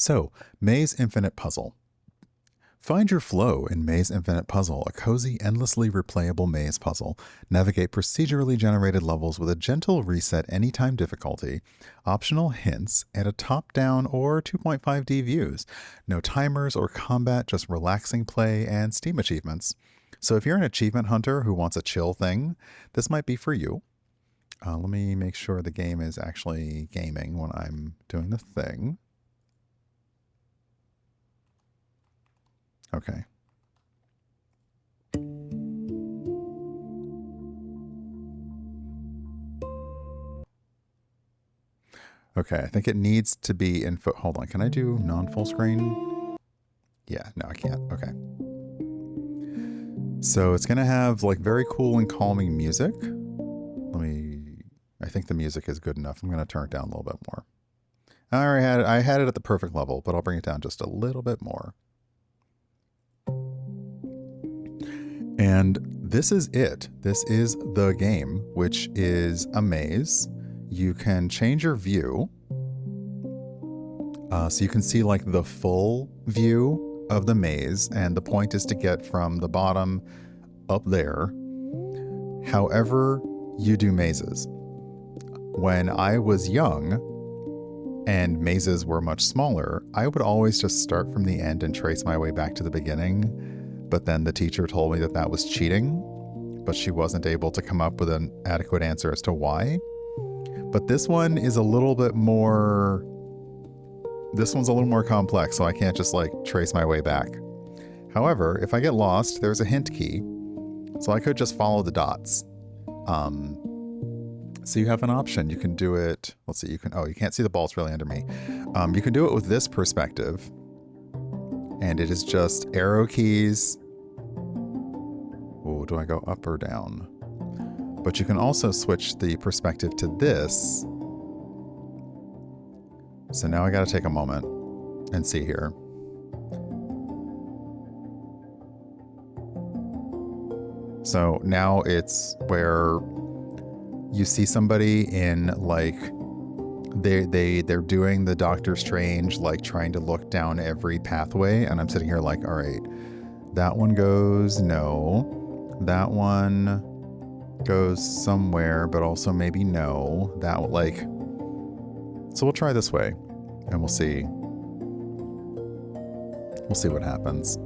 So, Maze Infinite Puzzle. Find your flow in Maze Infinite Puzzle, a cozy, endlessly replayable maze puzzle. Navigate procedurally generated levels with a gentle reset anytime difficulty, optional hints, and a top-down or 2.5D views. No timers or combat, just relaxing play and Steam achievements. So if you're an achievement hunter who wants a chill thing, this might be for you. Let me make sure the game is actually gaming when I'm doing the thing. Okay. Okay, I think it needs to be in foot. Hold on, can I do non-full screen? Yeah, no, I can't. Okay. So it's gonna have like very cool and calming music. I think the music is good enough. I'm gonna turn it down a little bit more. I had it at the perfect level, but I'll bring it down just a little bit more. And this is it. This is the game, which is a maze. You can change your view. So you can see like the full view of the maze. And the point is to get from the bottom up there. However you do mazes. When I was young and mazes were much smaller, I would always just start from the end and trace my way back to the beginning. But then the teacher told me that that was cheating, but she wasn't able to come up with an adequate answer as to why. But this one is a little bit more, this one's a little more complex, so I can't just like trace my way back. However, if I get lost, there's a hint key, so I could just follow the dots. So you have an option. You can do it, let's see, you can't see the ball, it's really under me. You can do it with this perspective. And it is just arrow keys. Oh, do I go up or down? But you can also switch the perspective to this. So now I got to take a moment and see here. So now it's where you see somebody in like they're doing the Doctor Strange, like trying to look down every pathway, and I'm sitting here like, all right, that one goes no, that one goes somewhere, but also maybe no, that like, so we'll try this way and we'll see what happens.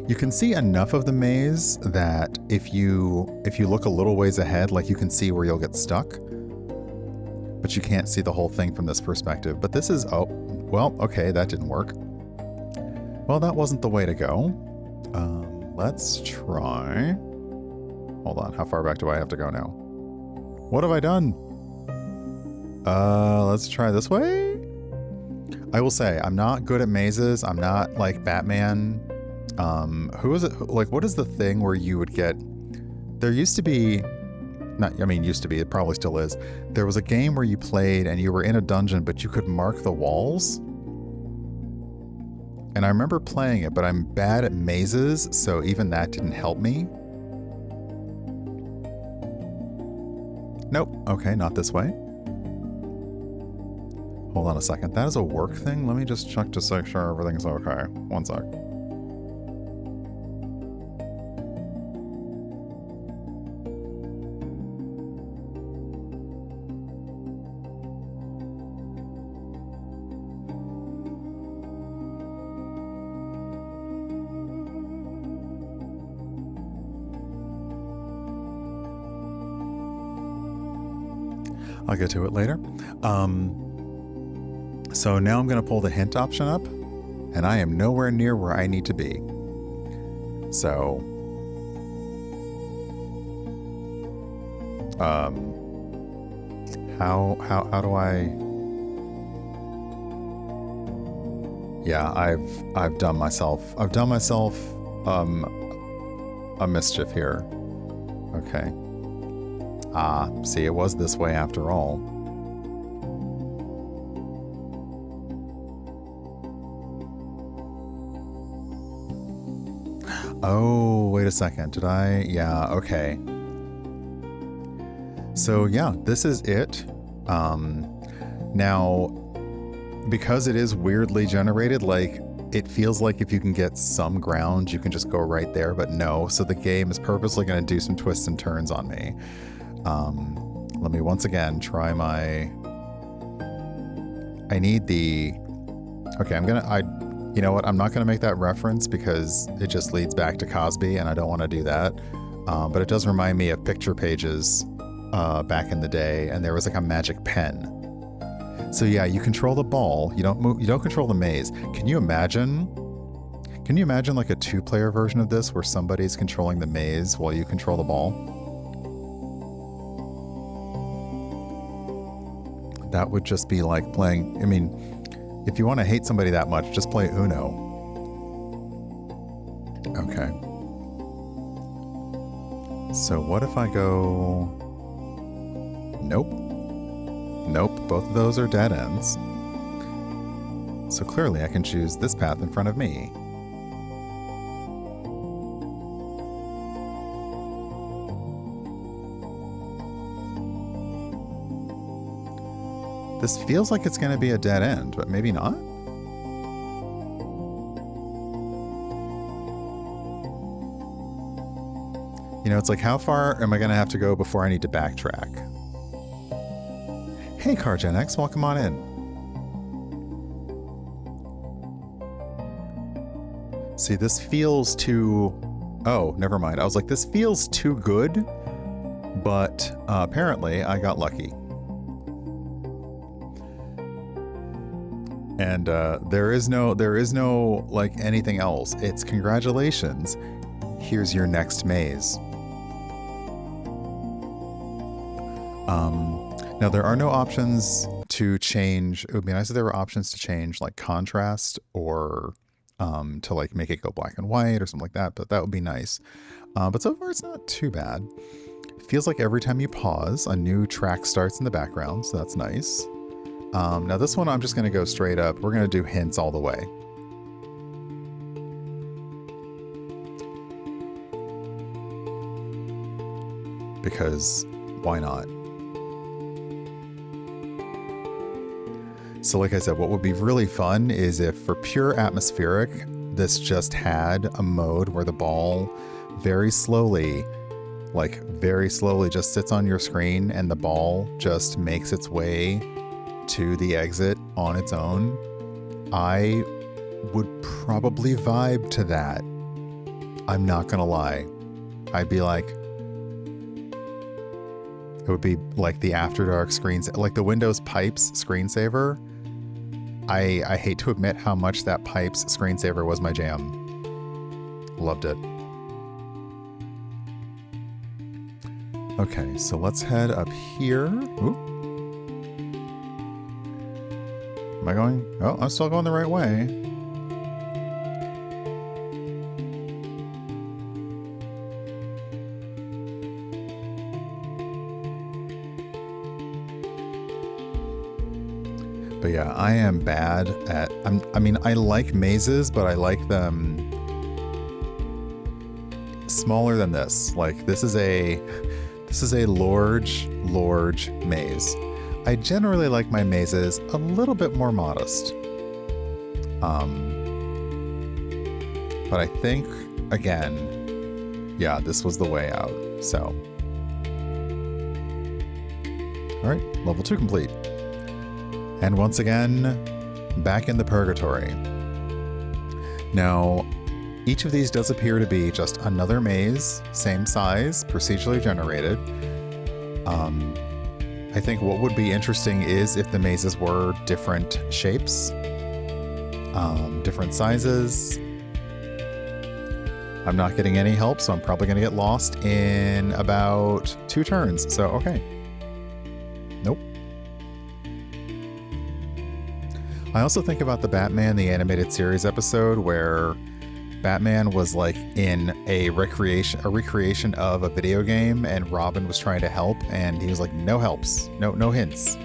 You can see enough of the maze that if you look a little ways ahead, like you can see where you'll get stuck. But you can't see the whole thing from this perspective. But this is, oh, well, okay, that didn't work. Well, that wasn't the way to go. Let's try. Hold on, how far back do I have to go now? What have I done? Let's try this way. I will say, I'm not good at mazes. I'm not like Batman. Who is it? Like, what is the thing where you would get, there used to be, used to be, it probably still is. There was a game where you played and you were in a dungeon, but you could mark the walls. And I remember playing it, but I'm bad at mazes, so even that didn't help me. Nope. Okay, not this way. Hold on a second. That is a work thing? Let me just check to make sure everything's okay. One sec. I'll get to it later. So now I'm going to pull the hint option up, and I am nowhere near where I need to be. So, how do I? Yeah, I've done myself a mischief here. Okay. Ah, see, it was this way after all. Oh, wait a second. Did I? Yeah, okay. So yeah, this is it. Now, because it is weirdly generated, like, it feels like if you can get some ground, you can just go right there, but no. So the game is purposely going to do some twists and turns on me. Let me once again try my... I need the... Okay, you know what? I'm not going to make that reference because it just leads back to Cosby, and I don't want to do that. But it does remind me of picture pages back in the day, and there was like a magic pen. So yeah, you control the ball. You don't control the maze. Can you imagine like a 2-player version of this where somebody's controlling the maze while you control the ball? That would just be like playing... I mean, if you want to hate somebody that much, just play Uno. Okay. So what if I go... Nope. Nope, both of those are dead ends. So clearly I can choose this path in front of me. This feels like it's going to be a dead end, but maybe not? You know, it's like, how far am I going to have to go before I need to backtrack? Hey, CarGenX, welcome on in. See, this feels too... Oh, never mind. I was like, this feels too good, but apparently I got lucky. And there is no like anything else. It's congratulations. Here's your next maze. Now there are no options to change. It would be nice if there were options to change like contrast or to like make it go black and white or something like that, but that would be nice. But so far it's not too bad. It feels like every time you pause, a new track starts in the background, so that's nice. Now this one I'm just going to go straight up. We're going to do hints all the way. Because why not? So like I said, what would be really fun is if for pure atmospheric, this just had a mode where the ball very slowly just sits on your screen and the ball just makes its way to the exit on its own. I would probably vibe to that. I'm not gonna lie. I'd be like, it would be like the After Dark like the Windows Pipes screensaver. I hate to admit how much that Pipes screensaver was my jam. Loved it. Okay, so let's head up here. Ooh. Am I going? Oh, I'm still going the right way. But yeah, I am bad at... I mean, I like mazes, but I like them smaller than this. Like, this is a large maze. I generally like my mazes a little bit more modest. But I think, again, yeah, this was the way out, so. All right, level 2 complete. And once again, back in the purgatory. Now, each of these does appear to be just another maze, same size, procedurally generated. I think what would be interesting is if the mazes were different shapes, different sizes. I'm not getting any help, so I'm probably going to get lost in about 2 turns. So, okay. Nope. I also think about the Batman the Animated Series episode where Batman was like in a recreation of a video game and Robin was trying to help and he was like, no helps, no hints.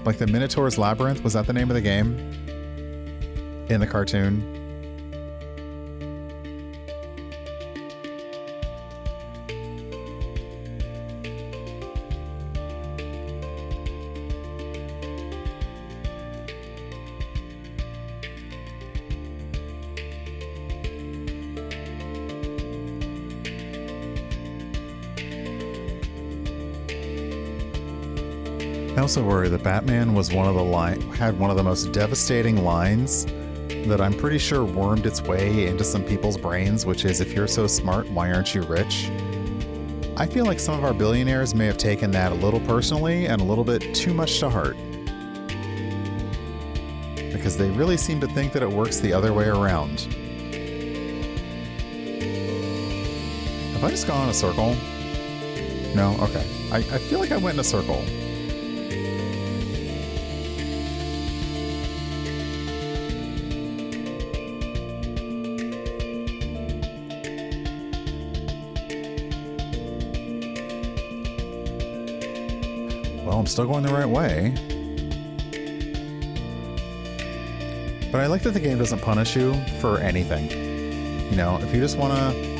Like the Minotaur's Labyrinth, was that the name of the game in the cartoon? I also worry that Batman was had one of the most devastating lines that I'm pretty sure wormed its way into some people's brains, which is, if you're so smart, why aren't you rich? I feel like some of our billionaires may have taken that a little personally and a little bit too much to heart. Because they really seem to think that it works the other way around. Have I just gone in a circle? No? Okay. I feel like I went in a circle. Well, I'm still going the right way. But I like that the game doesn't punish you for anything. You know, if you just want to...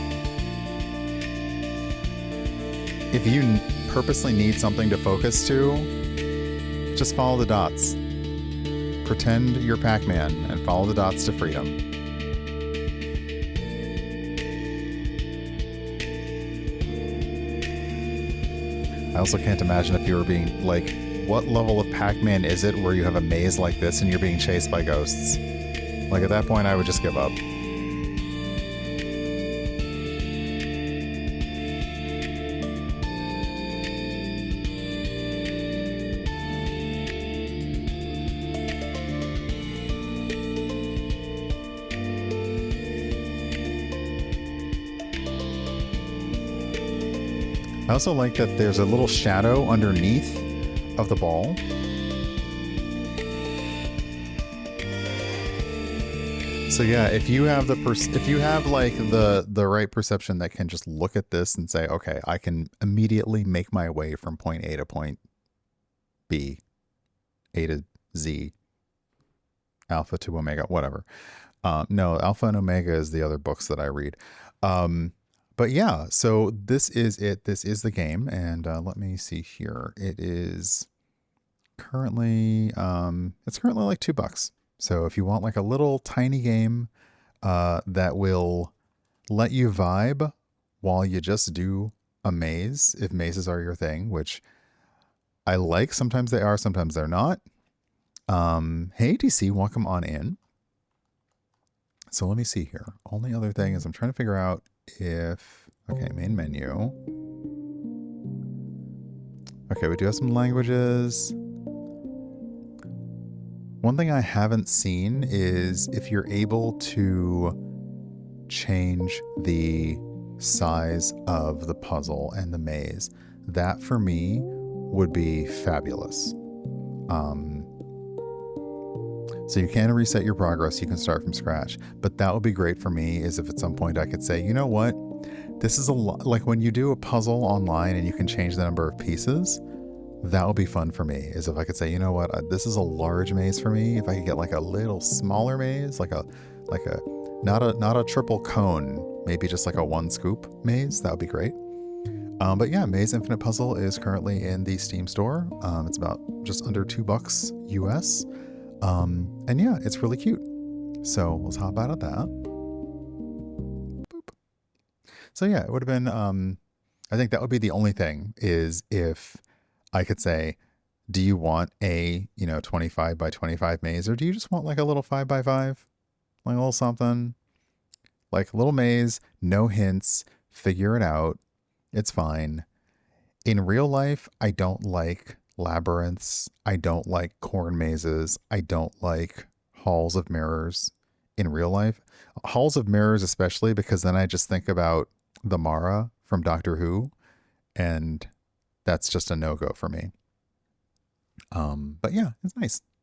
If you purposely need something to focus to, just follow the dots. Pretend you're Pac-Man and follow the dots to freedom. I also can't imagine if you were being, like, what level of Pac-Man is it where you have a maze like this and you're being chased by ghosts? Like, at that point, I would just give up. I also like that there's a little shadow underneath of the ball. So yeah, if you have like the right perception that can just look at this and say, okay, I can immediately make my way from point A to point B, A to Z, alpha to omega, whatever. No, alpha and omega is the other books that I read. But yeah, so this is it. This is the game. And let me see here. It is currently, it's currently like $2. So if you want like a little tiny game that will let you vibe while you just do a maze, if mazes are your thing, which I like. Sometimes they are, sometimes they're not. Hey, DC, welcome on in. So let me see here. Only other thing is I'm trying to figure out if... Okay, main menu. Okay, we do have some languages. One thing I haven't seen is if you're able to change the size of the puzzle and the maze. That, for me, would be fabulous. So you can reset your progress, you can start from scratch. But that would be great for me, is if at some point I could say, you know what? This is a lot, like when you do a puzzle online and you can change the number of pieces, that would be fun for me, is if I could say, you know what, this is a large maze for me. If I could get like a little smaller maze, like a not a triple cone, maybe just like a one scoop maze, that would be great. But yeah, Maze Infinite Puzzle is currently in the Steam store. It's about just under $2 US. And yeah, it's really cute. So let's hop out of that. Boop. So yeah, it would have been, I think that would be the only thing, is if I could say, do you want a, 25 by 25 maze, or do you just want like a little 5 by 5, like a little something, like a little maze, no hints, figure it out. It's fine. In real life, I don't like labyrinths. I don't like corn mazes. I don't like halls of mirrors in real life. Halls of mirrors especially, because then I just think about the Mara from Doctor Who, and that's just a no-go for me. But yeah, it's nice.